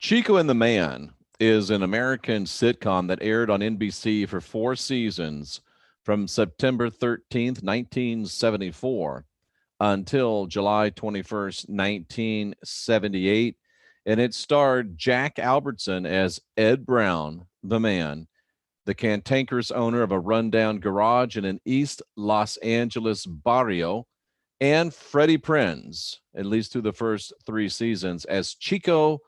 Chico and the Man is an American sitcom that aired on NBC for 4 seasons from September 13th, 1974 until July 21st, 1978. And it starred Jack Albertson as Ed Brown, the man, the cantankerous owner of a rundown garage in an East Los Angeles barrio, and Freddie Prinze, at least through the first 3 seasons, as Chico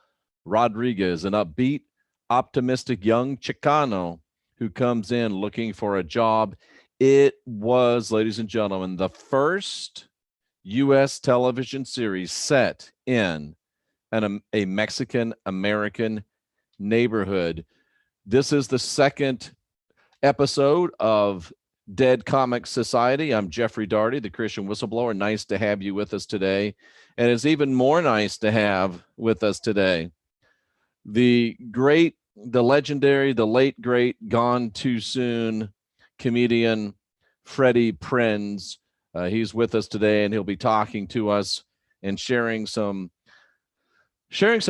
Rodriguez, an upbeat, optimistic young Chicano who comes in looking for a job. It was, ladies and gentlemen, the first U.S. television series set in a Mexican-American neighborhood. This is the second episode of Dead Comic Society. I'm Jeffrey Daugherty, the Christian Whistleblower. Nice to have you with us today. And it's even more nice to have with us today the great, the legendary, the late, great, gone too soon comedian Freddie Prinze. He's with us today, and he'll be talking to us and sharing some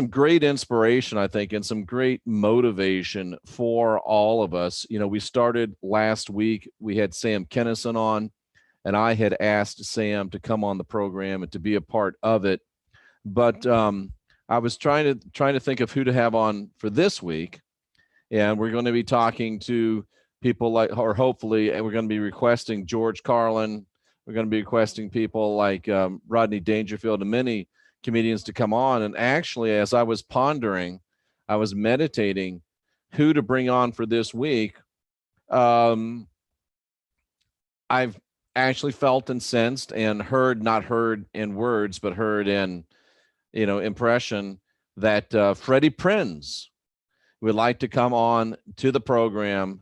great inspiration, I think, and some great motivation for all of us. You know, we started last week, we had Sam Kennison on, and I had asked Sam to come on the program and to be a part of it. But I was trying to think of who to have on for this week. And we're going to be talking to people like, or hopefully, and we're going to be requesting George Carlin. We're going to be requesting people like Rodney Dangerfield and many comedians to come on. And actually, as I was pondering, I was meditating who to bring on for this week. I've actually felt and sensed and heard, not heard in words, but heard in, impression that Freddie Prinze would like to come on to the program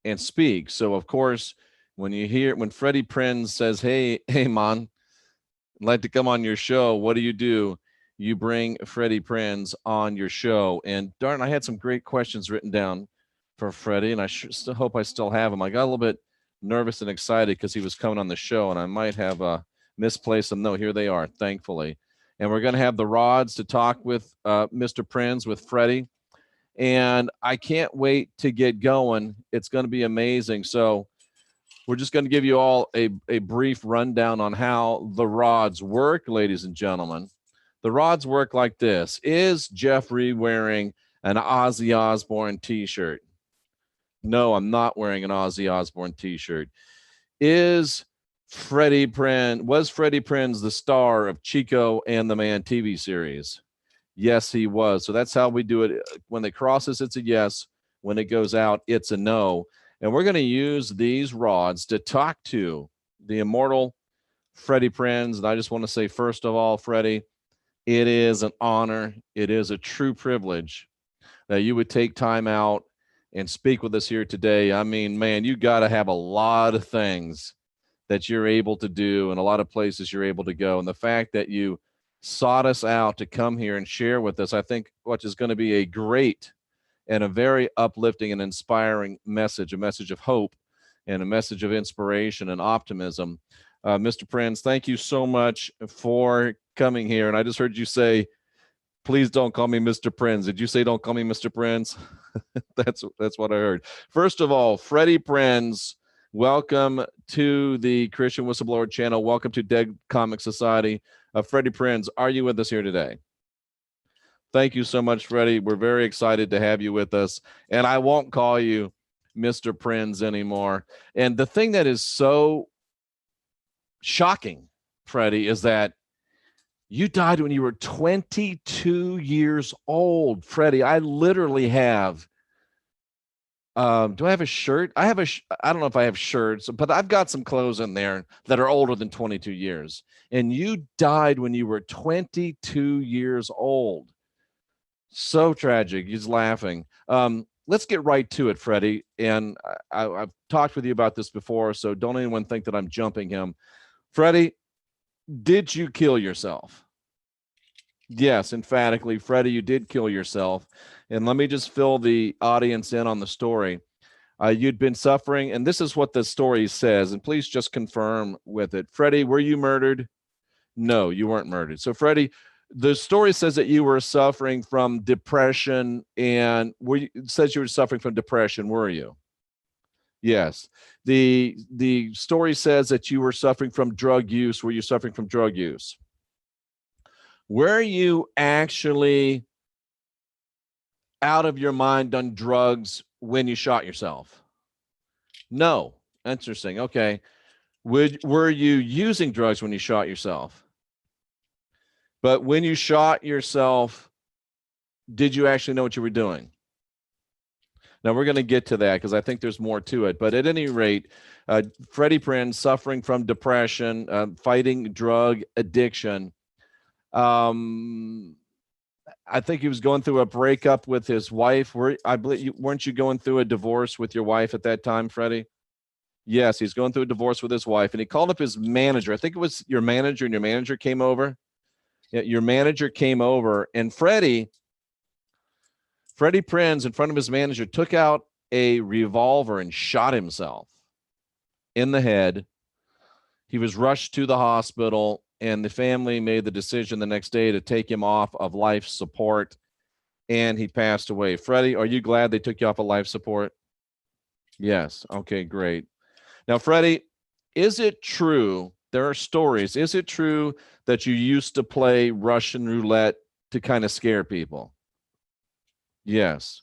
and speak. So of course, when Freddie Prinze says, hey, man, I'd like to come on your show, what do? You bring Freddie Prinze on your show. And darn, I had some great questions written down for Freddie, and I still hope I still have them. I got a little bit nervous and excited because he was coming on the show, and I might have misplaced them. No, here they are, thankfully. And we're going to have the rods to talk with Mr. Prinze, with Freddie. And I can't wait to get going. It's going to be amazing. So we're just going to give you all a brief rundown on how the rods work, ladies and gentlemen. The rods work like this. Is Jeffrey wearing an Ozzy Osbourne t-shirt? No, I'm not wearing an Ozzy Osbourne t-shirt. Was Freddie Prinze the star of Chico and the Man TV series? Yes, he was. So that's how we do it. When it crosses, it's a yes. When it goes out, it's a no. And we're going to use these rods to talk to the immortal Freddie Prinze. And I just want to say, first of all, Freddie, it is an honor. It is a true privilege that you would take time out and speak with us here today. I mean, man, you got to have a lot of things that you're able to do and a lot of places you're able to go. And the fact that you sought us out to come here and share with us, I think, what is going to be a great and a very uplifting and inspiring message, a message of hope and a message of inspiration and optimism. Mr. Prinze, thank you so much for coming here. And I just heard you say, please don't call me Mr. Prinze. Did you say don't call me Mr. Prinze? That's what I heard. First of all, Freddie Prinze, welcome to the Christian Whistleblower channel. Welcome to Dead Comic Society. Freddie Prinze, are you with us here today? Thank you so much, Freddie. We're very excited to have you with us. And I won't call you Mr. Prinze anymore. And the thing that is so shocking, Freddie, is that you died when you were 22 years old. Freddie, I literally have, do I have a shirt? I don't know if I have shirts, but I've got some clothes in there that are older than 22 years. And you died when you were 22 years old. So tragic. He's laughing. Let's get right to it, Freddie. And I've talked with you about this before, so don't anyone think that I'm jumping him. Freddie, did you kill yourself? Yes, emphatically, Freddie, you did kill yourself. And let me just fill the audience in on the story. You'd been suffering, and this is what the story says, and please just confirm with it. Freddie, were you murdered? No, you weren't murdered. So, Freddie, The story says that you were suffering from depression, and it says you were suffering from depression, were you? Yes. The story says that you were suffering from drug use. Were you suffering from drug use? Were you actually out of your mind on drugs when you shot yourself? No. Interesting. Okay. Were you using drugs when you shot yourself? But when you shot yourself, did you actually know what you were doing? Now, we're going to get to that because I think there's more to it. But at any rate, Freddie Prinze, suffering from depression, fighting drug addiction. I think he was going through a breakup with his wife. I believe weren't you going through a divorce with your wife at that time, Freddie? Yes, he's going through a divorce with his wife, and he called up his manager. I think it was your manager, and your manager came over. Yeah, your manager came over, and Freddie Prinze, in front of his manager, took out a revolver and shot himself in the head. He was rushed to the hospital, and the family made the decision the next day to take him off of life support, and he passed away. Freddie, are you glad they took you off of life support? Yes. Okay, great. Now, Freddie, is it true? There are stories. Is it true that you used to play Russian roulette to kind of scare people? Yes.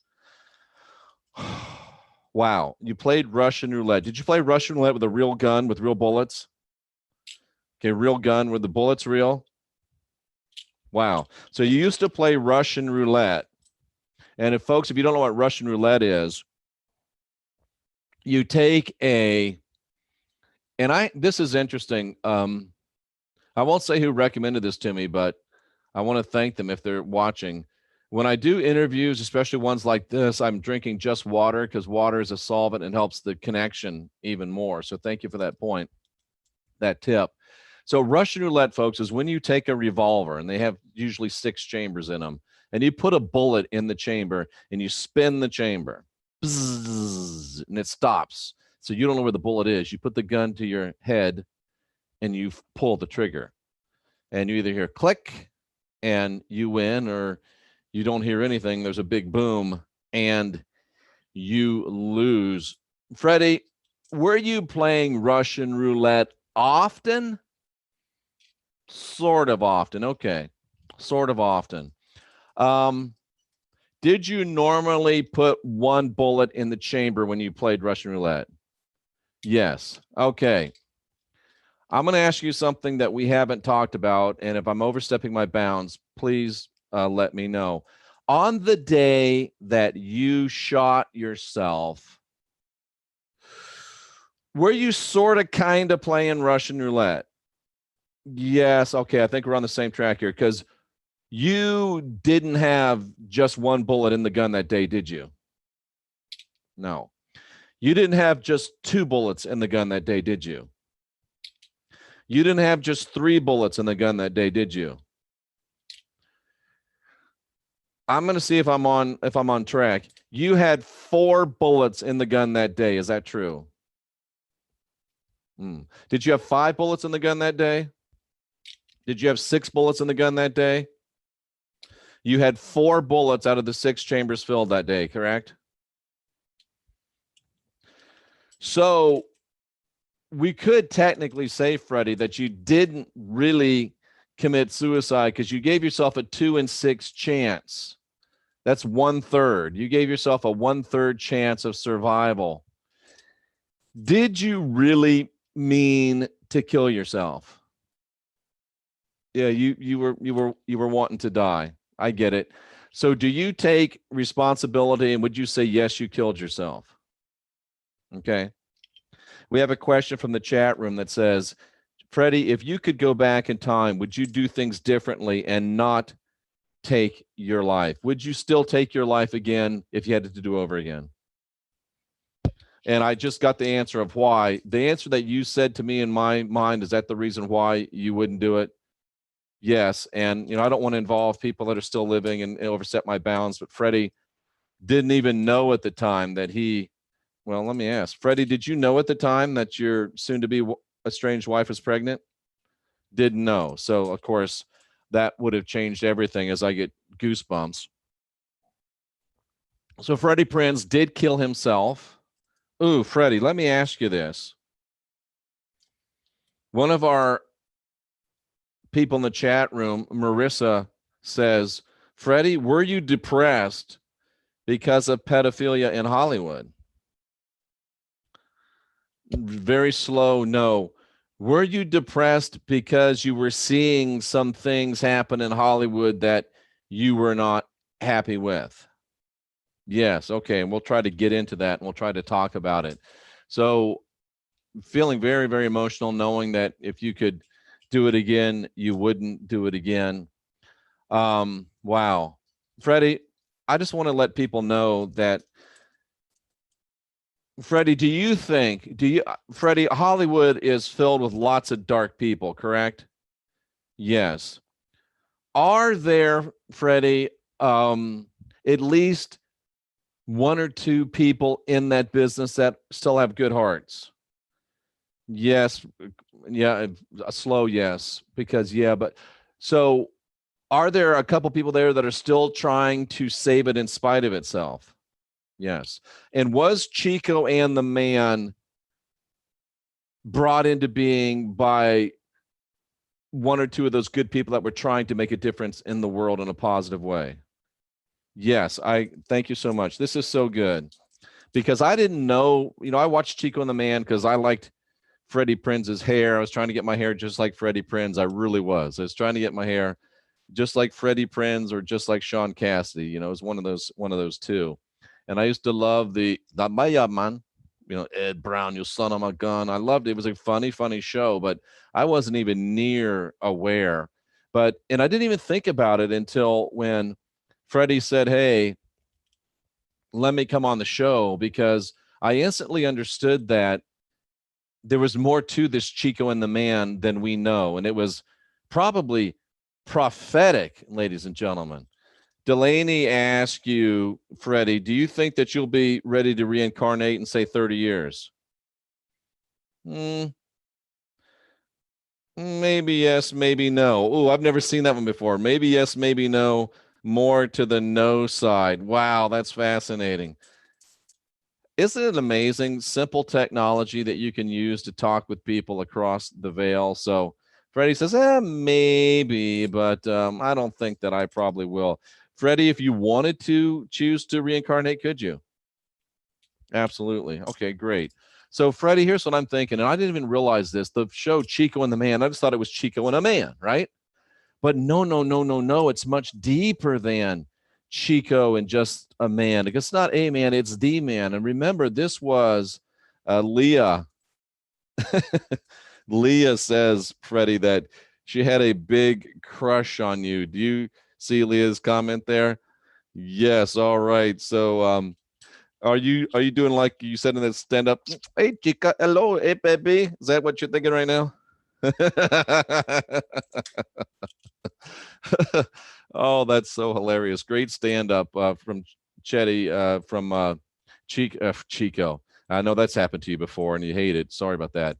Wow. You played Russian roulette. Did you play Russian roulette with a real gun with real bullets? Okay, real gun with the bullets real? Wow. So you used to play Russian roulette. And if you don't know what Russian roulette is, you take this is interesting. I won't say who recommended this to me, but I want to thank them if they're watching. When I do interviews, especially ones like this, I'm drinking just water because water is a solvent and helps the connection even more. So thank you for that point, that tip. So Russian roulette, folks, is when you take a revolver, and they have usually 6 chambers in them, and you put a bullet in the chamber and you spin the chamber, bzzz, and it stops. So you don't know where the bullet is. You put the gun to your head and you pull the trigger, and you either hear click and you win, or you don't hear anything. There's a big boom and you lose. Freddie, were you playing Russian roulette often? Sort of often. Okay. Sort of often. Did you normally put one bullet in the chamber when you played Russian roulette? Yes. Okay. I'm going to ask you something that we haven't talked about, and if I'm overstepping my bounds, please let me know. On the day that you shot yourself, were you sort of kind of playing Russian roulette? Yes. Okay. I think we're on the same track here, because you didn't have just one bullet in the gun that day, did you? No. You didn't have just 2 bullets in the gun that day, did you? You didn't have just 3 bullets in the gun that day, did you? I'm going to see if I'm on track. You had 4 bullets in the gun that day. Is that true? Did you have 5 bullets in the gun that day? Did you have 6 bullets in the gun that day? You had 4 bullets out of the 6 chambers filled that day, correct? So we could technically say, Freddie, that you didn't really commit suicide because you gave yourself a 2 in 6 chance. That's 1/3. You gave yourself a 1/3 chance of survival. Did you really mean to kill yourself? Yeah, you were wanting to die. I get it. So do you take responsibility, and would you say, yes, you killed yourself? Okay. We have a question from the chat room that says, Freddie, if you could go back in time, would you do things differently and not take your life? Would you still take your life again if you had to do over again? And I just got the answer of why. The answer that you said to me in my mind, is that the reason why you wouldn't do it? Yes. And, I don't want to involve people that are still living and overstep my bounds, but Freddie didn't even know at the time that well, let me ask. Freddie, did you know at the time that your soon-to-be estranged wife was pregnant? Didn't know. So, of course, that would have changed everything, as I get goosebumps. So Freddie Prinze did kill himself. Ooh, Freddie, let me ask you this. One of our people in the chat room, Marissa, says, Freddie, were you depressed because of pedophilia in Hollywood? Very slow, no. Were you depressed because you were seeing some things happen in Hollywood that you were not happy with? Yes, okay, and we'll try to get into that, and we'll try to talk about it. So feeling very, very emotional, knowing that if you could do it again, you wouldn't do it again. Wow. Freddie, I just want to let people know that, Freddie, Freddie, Hollywood is filled with lots of dark people, correct? Yes. Are there, Freddie, at least one or two people in that business that still have good hearts? Yes. Yeah. A slow yes, because but so are there a couple people there that are still trying to save it in spite of itself? Yes. And was Chico and the Man brought into being by one or two of those good people that were trying to make a difference in the world in a positive way? Yes. I thank you so much. This is so good, because I didn't know, I watched Chico and the Man because I liked Freddie Prinze's hair. I was trying to get my hair just like Freddie Prinze. I really was. I was trying to get my hair just like Freddie Prinze or just like Sean Cassidy. It was one of those two. And I used to love the man, Ed Brown, you son of a gun. I loved it. It was a funny, funny show, but I wasn't even near aware. And I didn't even think about it until when Freddie said, hey, let me come on the show, because I instantly understood that there was more to this Chico and the Man than we know. And it was probably prophetic, ladies and gentlemen. Delaney asked you, Freddie, do you think that you'll be ready to reincarnate in, say, 30 years? Maybe yes, maybe no. Oh, I've never seen that one before. Maybe yes, maybe no. More to the no side. Wow, that's fascinating. Isn't it amazing? Simple technology that you can use to talk with people across the veil. So Freddie says, maybe, but I don't think that I probably will. Freddie, if you wanted to choose to reincarnate, could you? Absolutely. Okay, great. So Freddie, here's what I'm thinking, and I didn't even realize this. The show Chico and the Man, I just thought it was Chico and a Man, right? But no. It's much deeper than Chico and just a man. It's not a man, it's the man. And remember, this was Leah. Leah says, Freddie, that she had a big crush on you. Do you see Leah's comment there? Yes. All right. So are you doing like you said in that stand-up? Hey, chica, hello, hey, baby. Is that what you're thinking right now? Oh, that's so hilarious. Great stand-up from Chetty, from Chico. I know that's happened to you before and you hate it. Sorry about that.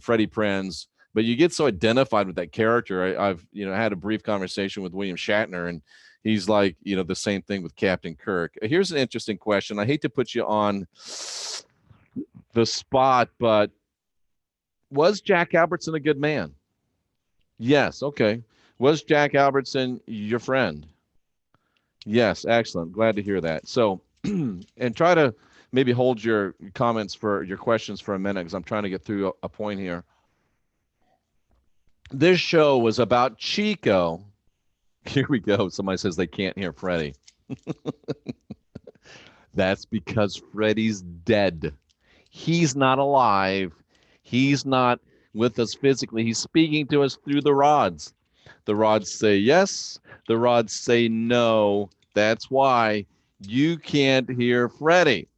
Freddie Prinze. But you get so identified with that character. I've had a brief conversation with William Shatner, and he's like, the same thing with Captain Kirk. Here's an interesting question. I hate to put you on the spot, but was Jack Albertson a good man? Yes. Okay. Was Jack Albertson your friend? Yes. Excellent. Glad to hear that. So, and try to maybe hold your comments for your questions for a minute, because I'm trying to get through a point here. This show was about Chico. Here we go. Somebody says they can't hear Freddie. That's because Freddie's dead. He's not alive. He's not with us physically. He's speaking to us through the rods. The rods say yes. The rods say no. That's why you can't hear Freddie.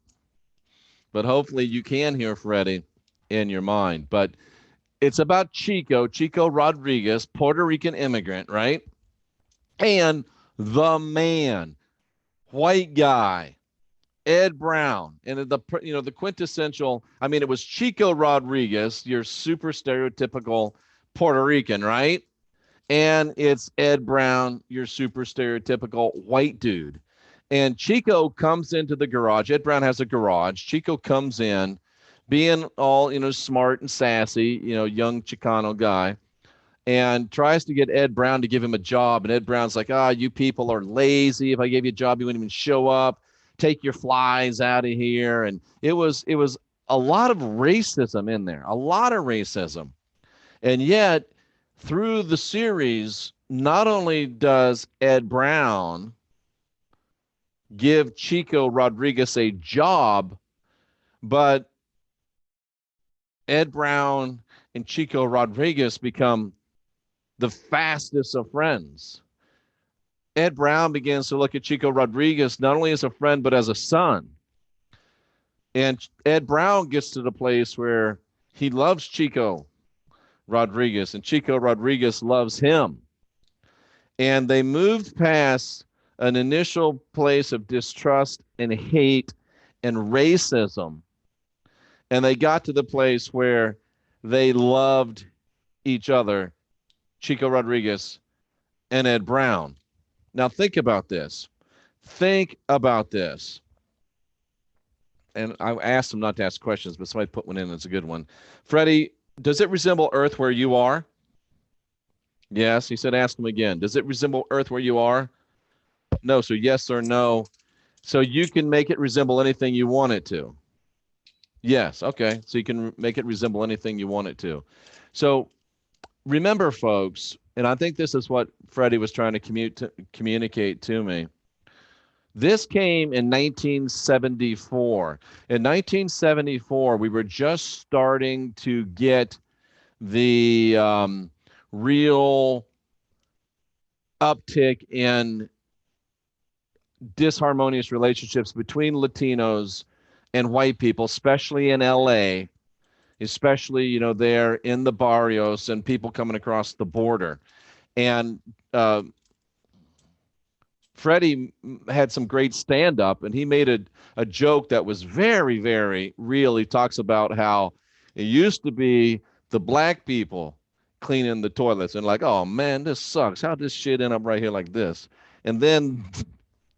But hopefully you can hear Freddie in your mind. But it's about Chico Rodriguez, Puerto Rican immigrant, right? And the Man, white guy, Ed Brown, and the quintessential. I mean, it was Chico Rodriguez, your super stereotypical Puerto Rican, right? and it's Ed Brown, your super stereotypical white dude. And Chico comes into the garage. Ed Brown has a garage. Chico comes in, being all, smart and sassy, young Chicano guy, and tries to get Ed Brown to give him a job. And Ed Brown's like, you people are lazy. If I gave you a job, you wouldn't even show up. Take your flies out of here. And it was a lot of racism in there, a lot of racism. And yet, through the series, not only does Ed Brown give Chico Rodriguez a job, but Ed Brown and Chico Rodriguez become the fastest of friends. Ed Brown begins to look at Chico Rodriguez not only as a friend, but as a son. And Ed Brown gets to the place where he loves Chico Rodriguez, and Chico Rodriguez loves him. And they moved past an initial place of distrust and hate and racism, and they got to the place where they loved each other, Chico Rodriguez and Ed Brown. Now think about this. Think about this. And I asked him not to ask questions, but somebody put one in that's a good one. Freddie, does it resemble Earth where you are? Yes. He said, ask him again. Does it resemble Earth where you are? No. So yes or no. So you can make it resemble anything you want it to. Yes. Okay. So you can make it resemble anything you want it to. So remember, folks, and I think this is what Freddie was trying to communicate to me. This came in 1974. In 1974, we were just starting to get the real uptick in disharmonious relationships between Latinos and white people, especially in LA, especially, there in the barrios and people coming across the border. And Freddie had some great stand-up, and he made a joke that was very, very real. He talks about how it used to be the black people cleaning the toilets and like, oh, man, this sucks. How'd this shit end up right here like this? And then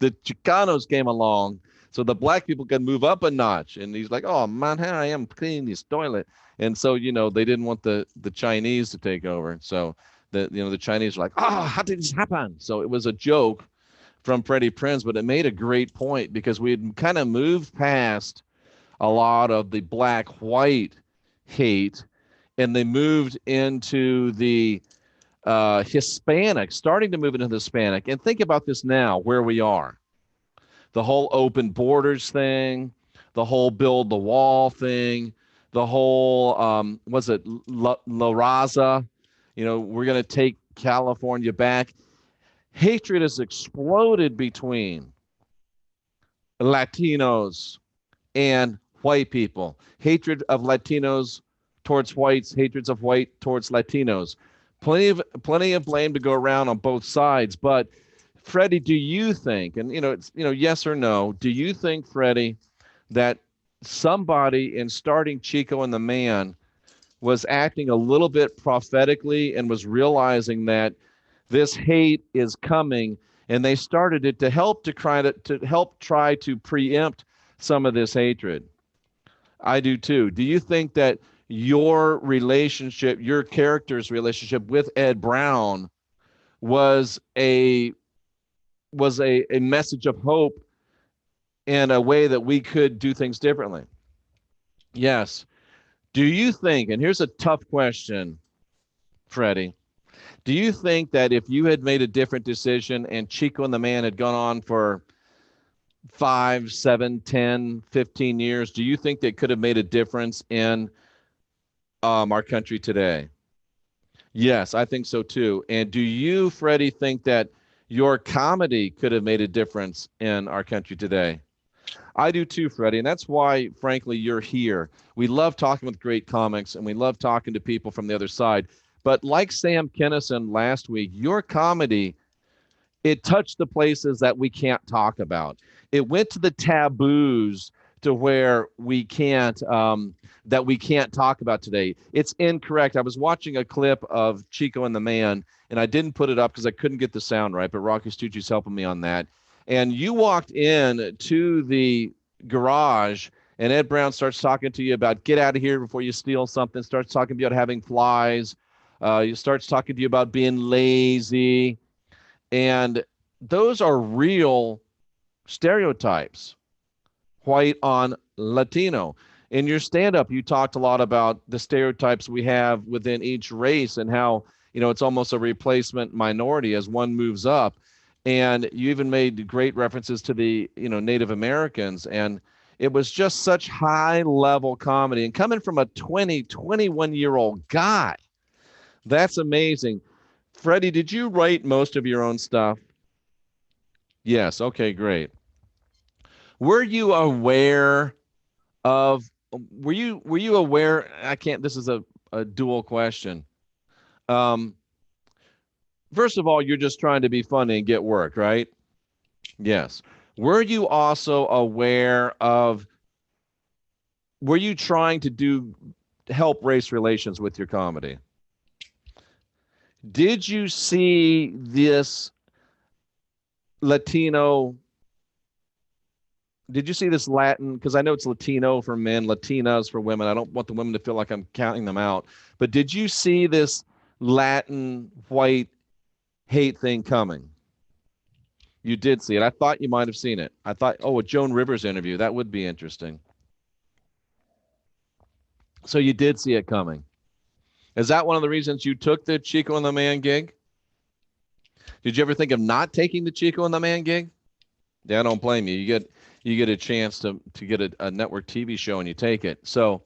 the Chicanos came along so the black people could move up a notch. And he's like, oh, man, here I am cleaning this toilet. And so, they didn't want the Chinese to take over. So, the Chinese were like, oh, how did this happen? So it was a joke from Freddie Prinze, but it made a great point because we had kind of moved past a lot of the black-white hate, and they moved into the Hispanic, starting to move into the Hispanic. And think about this now, where we are. The whole open borders thing, the whole build the wall thing, the whole, was it La Raza? We're going to take California back. Hatred has exploded between Latinos and white people. Hatred of Latinos towards whites, hatreds of white towards Latinos. Plenty of blame to go around on both sides. But Freddie, do you think, and it's yes or no, do you think, Freddie, that somebody in starting Chico and the Man was acting a little bit prophetically and was realizing that this hate is coming, and they started it to help try to preempt some of this hatred? I do too. Do you think that your relationship, your character's relationship with Ed Brown was a message of hope in a way that we could do things differently? Yes. Do you think, and here's a tough question, Freddie, do you think that if you had made a different decision and Chico and the Man had gone on for 5, 7, 10, 15 years, do you think that could have made a difference in our country today? Yes, I think so too. And do you, Freddie, think that your comedy could have made a difference in our country today? I do too, Freddie, and that's why, frankly, you're here. We love talking with great comics, and we love talking to people from the other side. But like Sam Kinison last week, your comedy, it touched the places that we can't talk about. It went to the taboos to where we can't that we can't talk about today. It's incorrect. I was watching a clip of Chico and the Man, and I didn't put it up because I couldn't get the sound right, but Rocky Stucci's helping me on that. And you walked in to the garage, and Ed Brown starts talking to you about get out of here before you steal something, starts talking about having flies, he starts talking to you about being lazy, and those are real stereotypes, white on Latino. In your stand-up, you talked a lot about the stereotypes we have within each race and how, it's almost a replacement minority as one moves up. And you even made great references to the, Native Americans. And it was just such high-level comedy. And coming from a 21-year-old guy, that's amazing. Freddie, did you write most of your own stuff? Yes. Okay, great. Were you aware were you aware, this is a dual question. First of all, you're just trying to be funny and get work, right? Yes. Were you also aware were you trying to help race relations with your comedy? Did you see this Latin, because I know it's Latino for men, Latinas for women. I don't want the women to feel like I'm counting them out. But did you see this Latin white hate thing coming? You did see it. I thought you might have seen it. I thought, a Joan Rivers interview. That would be interesting. So you did see it coming. Is that one of the reasons you took the Chico and the Man gig? Did you ever think of not taking the Chico and the Man gig? Yeah, I don't blame you. You get a chance to get a network TV show and you take it. So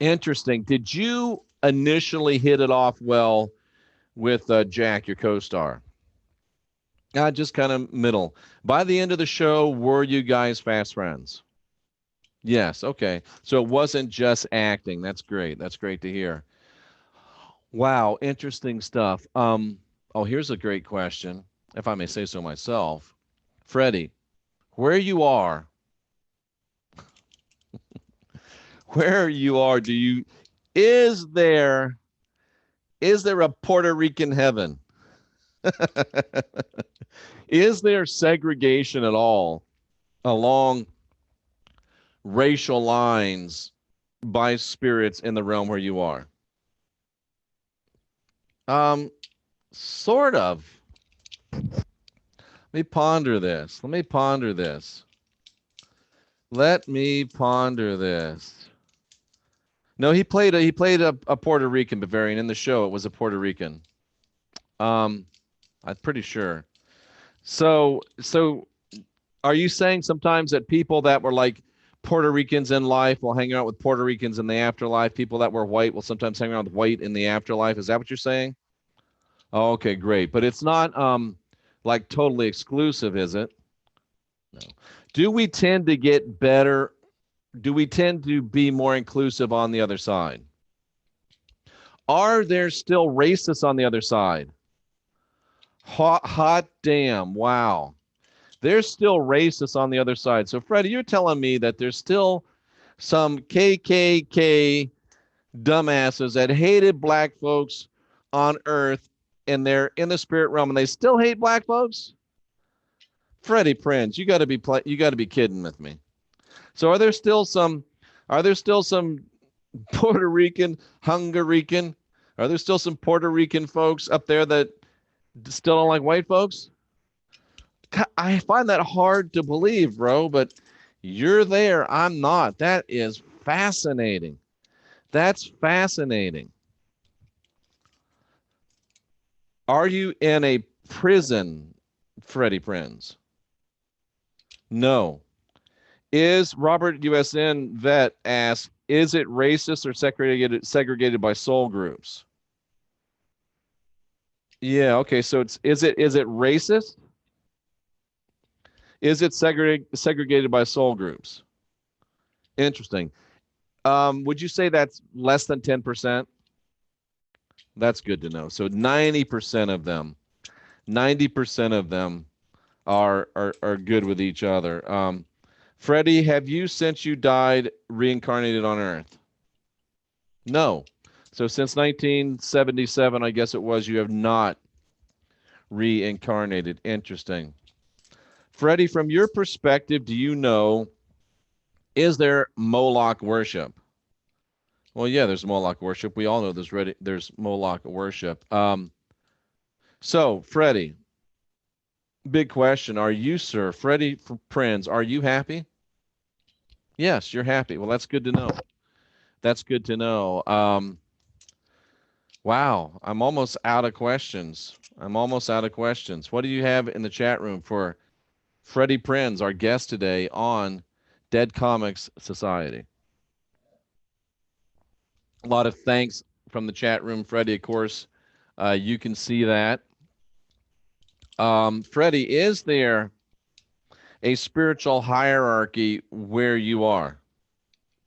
interesting. Did you initially hit it off well with Jack, your co-star? Just kind of middle. By the end of the show, were you guys fast friends? Yes. Okay. So it wasn't just acting. That's great. That's great to hear. Wow. Interesting stuff. Here's a great question, if I may say so myself. Freddie, where you are, is there a Puerto Rican heaven? Is there segregation at all along racial lines by spirits in the realm where you are? Sort of. Let me ponder this. No, he played a Puerto Rican Bavarian in the show. It was a Puerto Rican. I'm pretty sure. So are you saying sometimes that people that were like Puerto Ricans in life will hang out with Puerto Ricans in the afterlife? People that were white will sometimes hang around with white in the afterlife. Is that what you're saying? Oh, okay, great. But it's not like totally exclusive, is it? No. Do we tend to get better? Do we tend to be more inclusive on the other side? Are there still racists on the other side? Hot damn. Wow. There's still racists on the other side. So, Freddie, you're telling me that there's still some KKK dumbasses that hated black folks on earth, and they're in the spirit realm and they still hate black folks? Freddie Prinze, you got to be kidding with me. So are there still some Puerto Rican, Hungarian? Are there still some Puerto Rican folks up there that still don't like white folks? I find that hard to believe, bro, but you're there. I'm not. That is fascinating. That's fascinating. Are you in a prison, Freddie Prinze? No. Is Robert USN Vet asked, is it racist or segregated by soul groups? Yeah, okay. So is it racist? Is it segregated by soul groups? Interesting. Would you say that's less than 10%? That's good to know. So 90% of them are good with each other. Freddie, have you, since you died, reincarnated on Earth? No. So since 1977, I guess it was, you have not reincarnated. Interesting. Freddie, from your perspective, do you know, is there Moloch worship? Well, yeah, there's Moloch worship. We all know there's Moloch worship. So, Freddie, big question. Are you, sir, Freddie Prinze, are you happy? Yes, you're happy. Well, that's good to know. That's good to know. Wow, I'm almost out of questions. I'm almost out of questions. What do you have in the chat room for Freddie Prinze, our guest today on Dead Comics Society? A lot of thanks from the chat room, Freddie. Of course, you can see that. Freddie, is there a spiritual hierarchy where you are?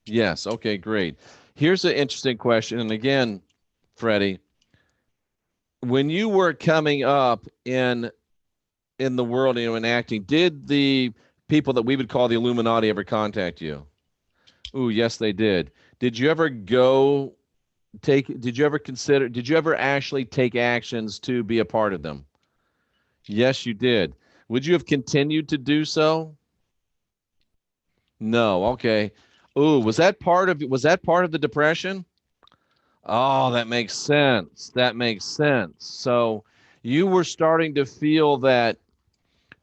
Yes. Okay, great. Here's an interesting question. And again, Freddie, when you were coming up in the world, in acting, did the people that we would call the Illuminati ever contact you? Ooh, yes, they did. Did you ever did you ever actually take actions to be a part of them? Yes, you did. Would you have continued to do so? No. Okay. Ooh, was that part of the depression? Oh, that makes sense. That makes sense. So you were starting to feel that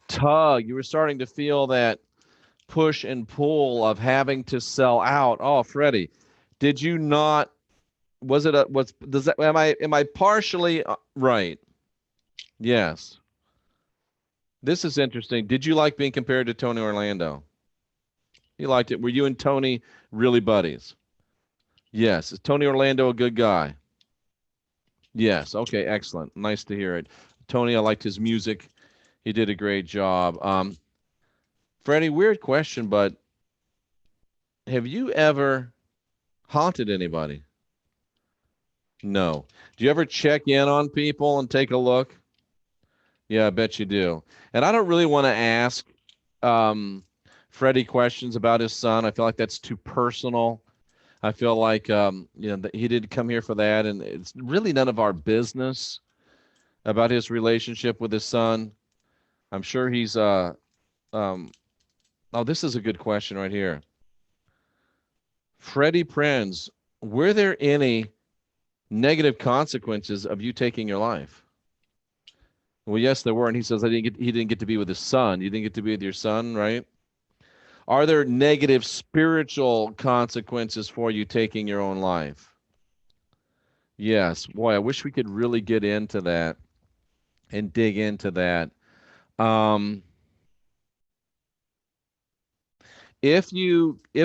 tug. You were starting to feel that push and pull of having to sell out. Oh, Freddie, did you not? Was it a? Was does that? Am I partially right? Yes. This is interesting. Did you like being compared to Tony Orlando? You liked it. Were you and Tony really buddies? Yes. Is Tony Orlando a good guy? Yes. Okay. Excellent. Nice to hear it. Tony, I liked his music. He did a great job. Freddie, weird question, but have you ever haunted anybody? No. Do you ever check in on people and take a look? Yeah, I bet you do. And I don't really want to ask Freddie questions about his son. I feel like that's too personal. I feel like he didn't come here for that, and it's really none of our business about his relationship with his son. I'm sure he's oh, this is a good question right here. Freddie Prinze, were there any negative consequences of you taking your life? Well, yes, there were, and he says he didn't get to be with his son. You didn't get to be with your son, right? Are there negative spiritual consequences for you taking your own life? Yes. Boy, I wish we could really get into that and dig into that. If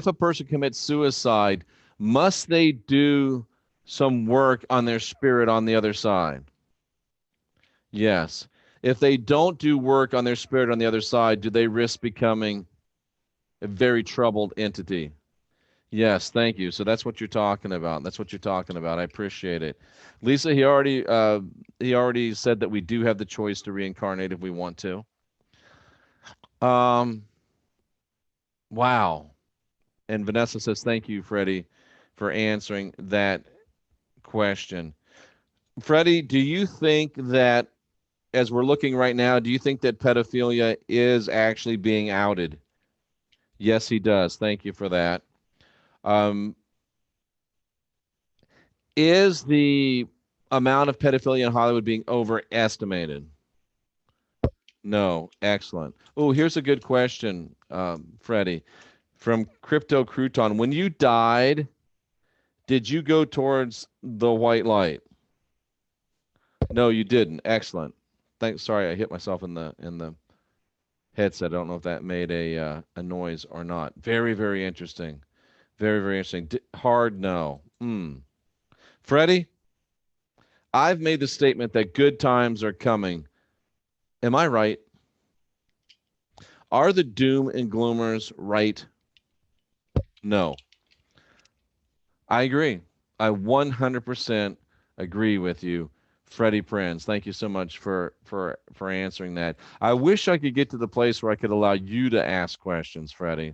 a person commits suicide, must they do some work on their spirit on the other side? Yes. If they don't do work on their spirit on the other side, do they risk becoming a very troubled entity? Yes, thank you. So that's what you're talking about. That's what you're talking about. I appreciate it. Lisa, he already said that we do have the choice to reincarnate if we want to. Wow. And Vanessa says, thank you, Freddie, for answering that question. Freddie, do you think that, as we're looking right now, do you think that pedophilia is actually being outed? Yes, he does. Thank you for that. Is the amount of pedophilia in Hollywood being overestimated? No. Excellent. Oh, here's a good question, Freddie, from Crypto Crouton. When you died, did you go towards the white light? No, you didn't. Excellent. Thanks. Sorry, I hit myself in the headset. I don't know if that made a noise or not. Very, very interesting. Very, very interesting. Hard no. Freddie, I've made the statement that good times are coming. Am I right? Are the doom and gloomers right? No. I agree. I 100% agree with you, Freddie Prinze. Thank you so much for answering that. I wish I could get to the place where I could allow you to ask questions, Freddie.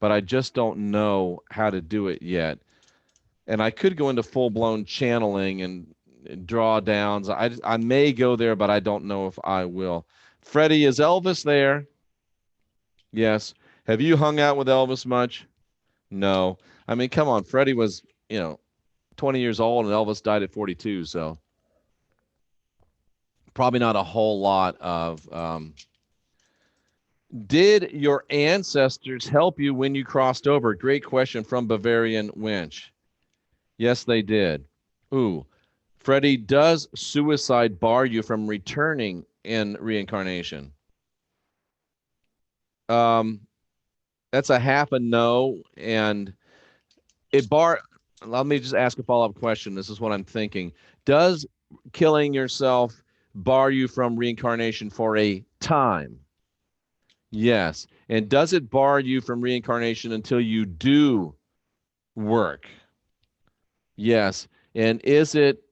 but I just don't know how to do it yet. And I could go into full-blown channeling and drawdowns. I may go there, but I don't know if I will. Freddie, is Elvis there? Yes. Have you hung out with Elvis much? No. I mean, come on. Freddie was, 20 years old, and Elvis died at 42, so probably not a whole lot of. Did your ancestors help you when you crossed over? Great question from Bavarian Winch. Yes, they did. Ooh, Freddie, does suicide bar you from returning in reincarnation? That's a half a no, and let me just ask a follow-up question. This is what I'm thinking. Does killing yourself bar you from reincarnation for a time? Yes. And does it bar you from reincarnation until you do work? Yes. And is it,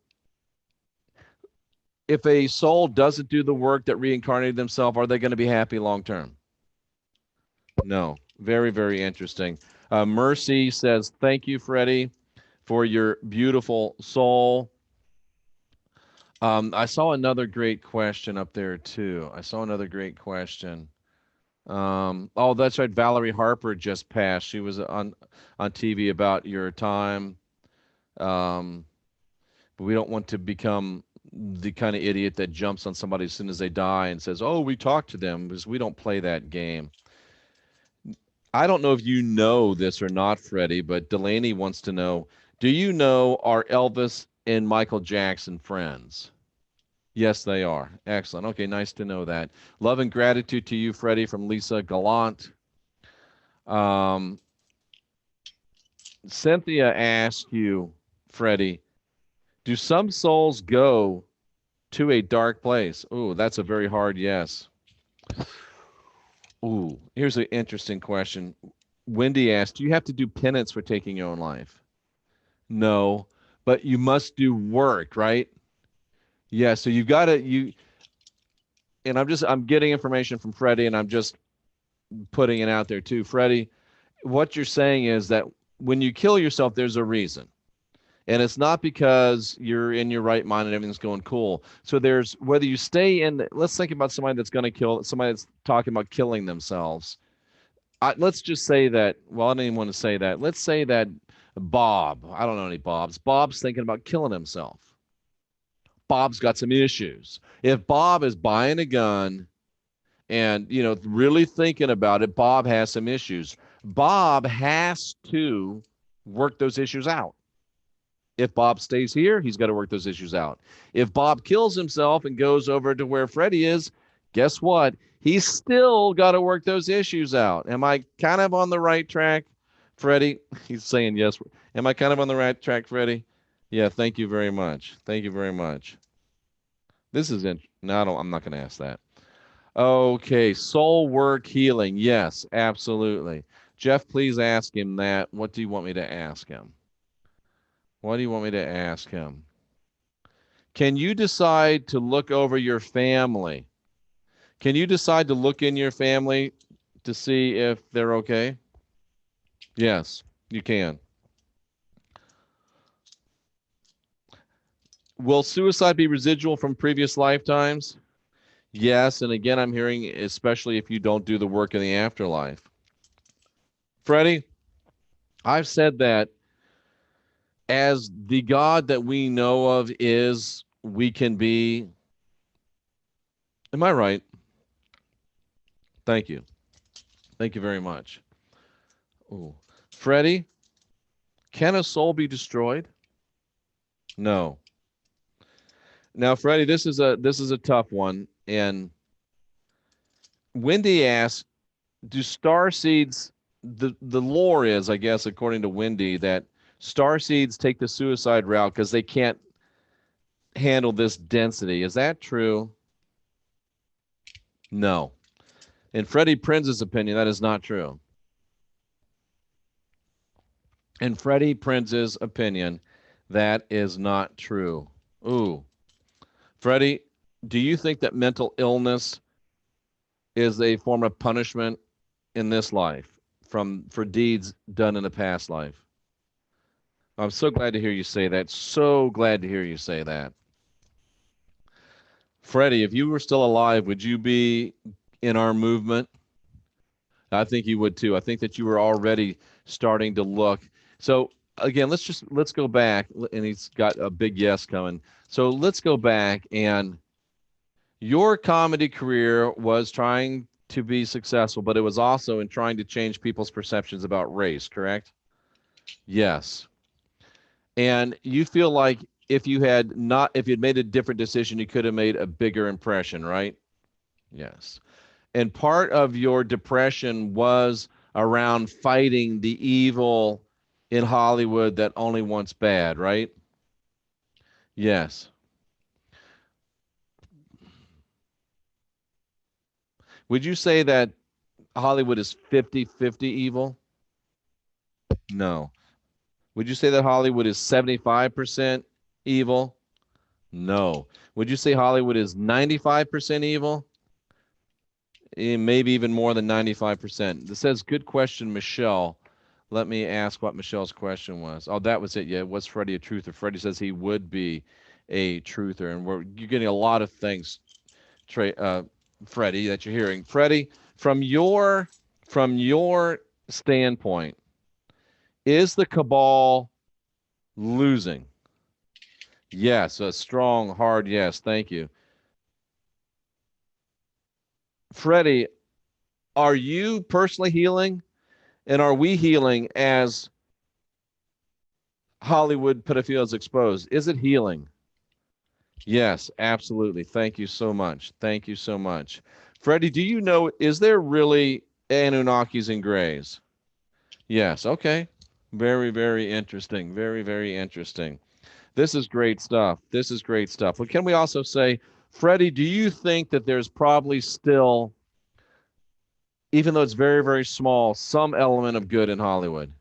if a soul doesn't do the work that reincarnated themselves, are they going to be happy long term? No. Very, very interesting. Mercy says, thank you, Freddie, for your beautiful soul. I saw another great question up there, too. Oh, that's right. Valerie Harper just passed. She was on TV about your time. But we don't want to become the kind of idiot that jumps on somebody as soon as they die and says, oh, we talked to them, because we don't play that game. I don't know if you know this or not, Freddie, but Delaney wants to know, do you know, are Elvis and Michael Jackson friends? Yes, they are. Excellent. Okay, nice to know that. Love and gratitude to you, Freddie, from Lisa Gallant. Cynthia asked you, Freddie, do some souls go to a dark place? Ooh, that's a very hard yes. Ooh, here's an interesting question. Wendy asked, do you have to do penance for taking your own life? No, but you must do work, right? Yeah, so you've got to, and I'm getting information from Freddie, and I'm just putting it out there too. Freddie, what you're saying is that when you kill yourself, there's a reason. And it's not because you're in your right mind and everything's going cool. So there's, whether you stay in, let's think about somebody that's going to kill, somebody that's talking about killing themselves. Let's just say that, well, I don't even want to say that. Let's say that Bob, I don't know any Bobs, Bob's thinking about killing himself. Bob's got some issues. If Bob is buying a gun and, really thinking about it, Bob has some issues. Bob has to work those issues out. If Bob stays here, he's got to work those issues out. If Bob kills himself and goes over to where Freddie is, guess what? He's still got to work those issues out. Am I kind of on the right track, Freddie? He's saying yes. Am I kind of on the right track, Freddie? Yeah, thank you very much. Thank you very much. This is it. No, I'm not going to ask that. Okay, soul work healing. Yes, absolutely. Jeff, please ask him that. What do you want me to ask him? What do you want me to ask him? Can you decide to look over your family? Can you decide to look in your family to see if they're okay? Yes, you can. Will suicide be residual from previous lifetimes? Yes, and again, I'm hearing especially if you don't do the work in the afterlife. Freddie, I've said that as the God that we know of is, we can be. Am I right? Thank you. Thank you very much. Ooh. Freddie, can a soul be destroyed? No. Now, Freddie, this is a tough one. And Wendy asks, do star seeds, the lore is, I guess, according to Wendy, that star seeds take the suicide route because they can't handle this density. Is that true? No. In Freddie Prinze's opinion, that is not true. In Freddie Prinze's opinion, that is not true. Ooh. Freddie, do you think that mental illness is a form of punishment in this life? for deeds done in a past life. I'm so glad to hear you say that. So glad to hear you say that. Freddie, if you were still alive, would you be in our movement? I think you would too. I think that you were already starting to look. So again, let's go back, and he's got a big yes coming. So let's go back, and your comedy career was trying to be successful, but it was also in trying to change people's perceptions about race, correct? Yes. And you feel like if you'd made a different decision, you could have made a bigger impression, right? Yes. And part of your depression was around fighting the evil in Hollywood that only wants bad, right? Yes. Would you say that Hollywood is 50-50 evil? No. Would you say that Hollywood is 75% evil? No. Would you say Hollywood is 95% evil? Maybe even more than 95%. This says, good question, Michelle. Let me ask what Michelle's question was. Oh, that was it. Yeah, was Freddie a truther? Freddie says he would be a truther. And you're getting a lot of things, Freddie, that you're hearing. Freddie, from your standpoint, is the cabal losing? Yes, a strong, hard yes. Thank you. Freddie, are you personally healing? And are we healing as Hollywood pedophilia is exposed? Is it healing? Yes, absolutely. Thank you so much. Thank you so much. Freddie, do you know, is there really Anunnakis and Greys? Yes, okay. Very, very interesting. Very, very interesting. This is great stuff. This is great stuff. Well, can we also say, Freddie, do you think that there's probably still, even though it's very, very small, some element of good in Hollywood?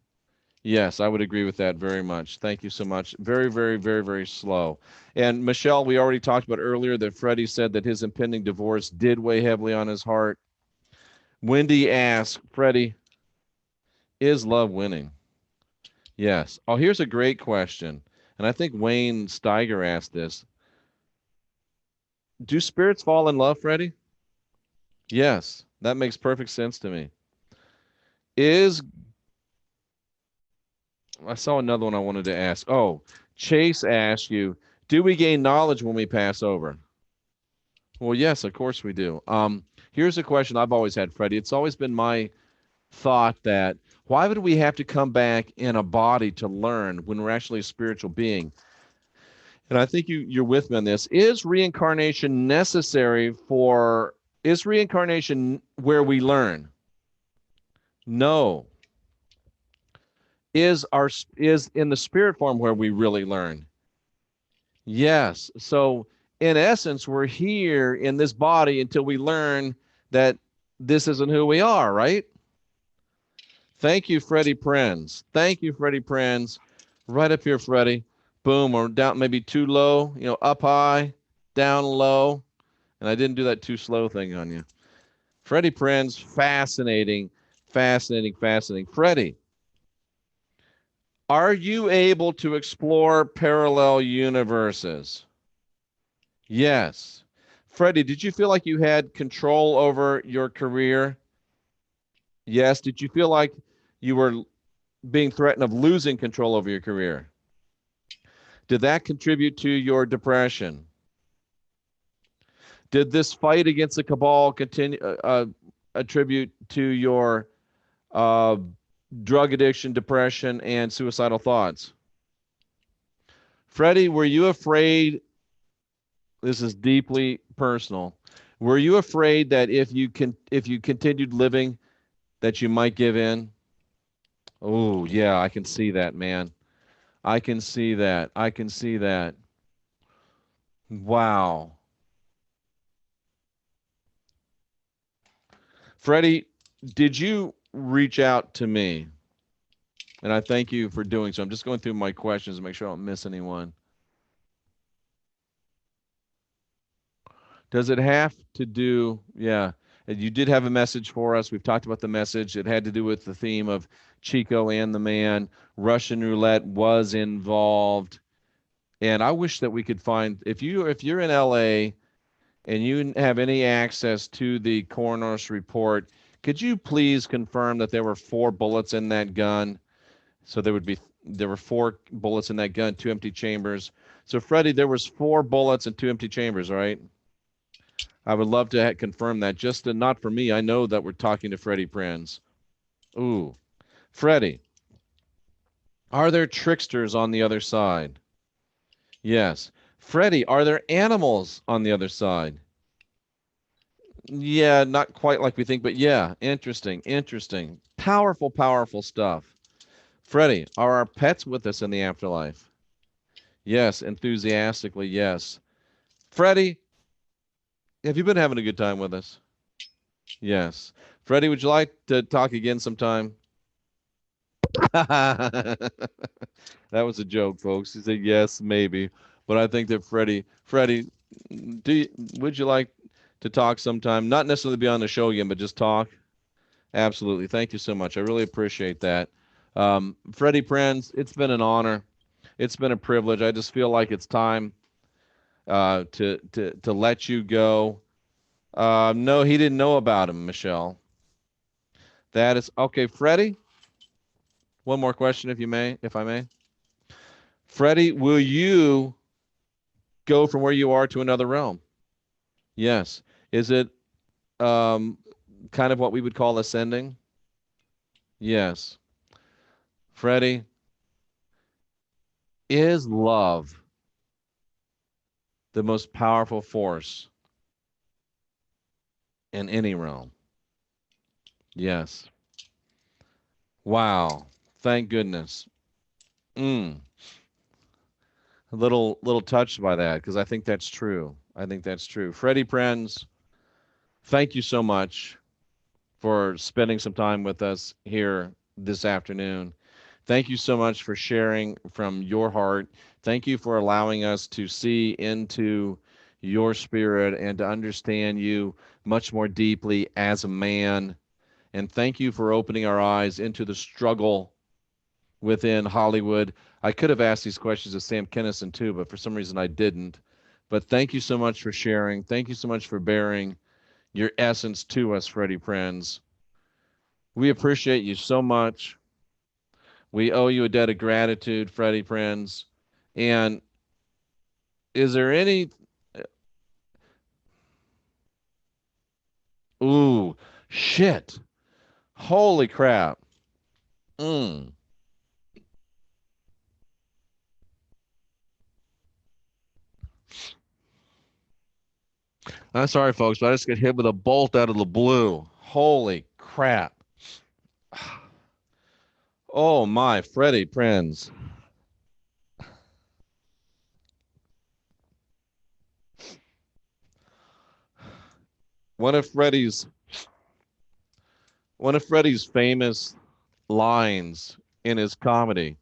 Yes, I would agree with that very much. Thank you so much. Very, very, very, very slow. And Michelle, we already talked about earlier that Freddie said that his impending divorce did weigh heavily on his heart. Wendy asked, Freddie, is love winning? Yes. Oh, here's a great question. And I think Wayne Steiger asked this. Do spirits fall in love, Freddie? Yes, that makes perfect sense to me. I saw another one I wanted to ask. Oh, Chase asked you, do we gain knowledge when we pass over? Well, yes, of course we do. Here's a question I've always had, Freddie. It's always been my thought that why would we have to come back in a body to learn when we're actually a spiritual being? And I think you're with me on this. Is reincarnation is reincarnation where we learn? No. Is in the spirit form where we really learn? Yes. So in essence, we're here in this body until we learn that this isn't who we are, right? Thank you, Freddie Prinze. Thank you, Freddie Prinze. Right up here, Freddie. Boom, or down, maybe too low, up high, down low. And I didn't do that too slow thing on you. Freddie Prinze, fascinating, fascinating, fascinating. Freddie, are you able to explore parallel universes? Yes. Freddie, did you feel like you had control over your career? Yes. Did you feel like you were being threatened of losing control over your career? Did that contribute to your depression? Did this fight against the cabal attribute to your drug addiction, depression, and suicidal thoughts? Freddie, were you afraid? This is deeply personal. Were you afraid that if you continued living, that you might give in? Oh, yeah, I can see that, man. I can see that. I can see that. Wow. Freddie, did you reach out to me? And I thank you for doing so. I'm just going through my questions to make sure I don't miss anyone. Does it have to do, yeah. You did have a message for us. We've talked about the message. It had to do with the theme of Chico and the man. Russian roulette was involved. And I wish that we could find, if you're in LA and you have any access to the coroner's report, could you please confirm that there were 4 bullets in that gun? So there were 4 bullets in that gun, 2 empty chambers. So Freddie, there was 4 bullets and 2 empty chambers, right? I would love to confirm that, just to, not for me. I know that we're talking to Freddie Prinze. Ooh, Freddie, are there tricksters on the other side? Yes. Freddie, are there animals on the other side? Yeah, not quite like we think, but yeah, interesting, interesting. Powerful, powerful stuff. Freddie, are our pets with us in the afterlife? Yes, enthusiastically, yes. Freddie, have you been having a good time with us? Yes. Freddie, would you like to talk again sometime? That was a joke, folks. He said yes, maybe. But I think that Freddie, would you like to talk sometime? Not necessarily be on the show again, but just talk. Absolutely. Thank you so much. I really appreciate that. Freddie Prinze, it's been an honor. It's been a privilege. I just feel like it's time to let you go. No, he didn't know about him, Michelle. That is okay. Freddie, one more question, if I may. Freddie, will you go from where you are to another realm? Yes. Is it kind of what we would call ascending? Yes. Freddie, is love the most powerful force in any realm? Yes. Wow. Thank goodness. A little touched by that, because I think that's true. I think that's true. Freddie Prinze, thank you so much for spending some time with us here this afternoon. Thank you so much for sharing from your heart. Thank you for allowing us to see into your spirit and to understand you much more deeply as a man. And thank you for opening our eyes into the struggle within Hollywood. I could have asked these questions of Sam Kinison too, but for some reason I didn't. But thank you so much for sharing. Thank you so much for bearing your essence to us, Freddie Prinze. We appreciate you so much. We owe you a debt of gratitude, Freddie Prinze. And is there any... Ooh, shit. Holy crap. I'm sorry, folks, but I just got hit with a bolt out of the blue. Holy crap. Oh, my, Freddie Prinze. One of Freddie's famous lines in his comedy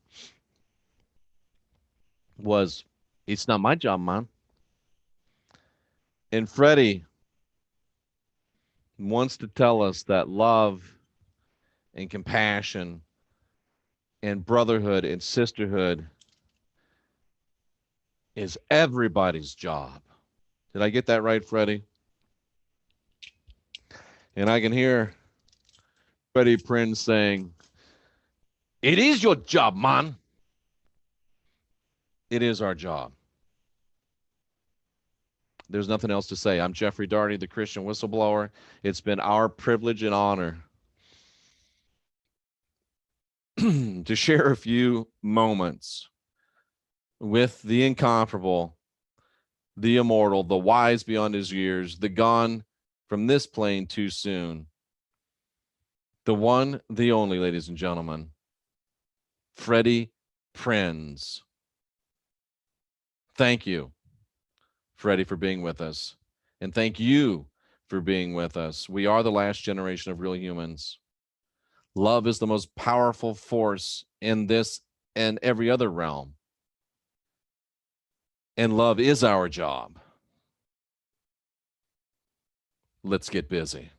was, "It's not my job, man." And Freddie wants to tell us that love and compassion and brotherhood and sisterhood is everybody's job. Did I get that right, Freddie? And I can hear Freddie Prinze saying, "It is your job, man." It is our job. There's nothing else to say. I'm Jeffrey Daugherty, the Christian Whistleblower. It's been our privilege and honor to share a few moments with the incomparable, the immortal, the wise beyond his years, the gone from this plane too soon, the one, the only, ladies and gentlemen, Freddie Prinze. Thank you, Freddie, for being with us. And thank you for being with us. We are the last generation of real humans. Love is the most powerful force in this and every other realm. And love is our job. Let's get busy.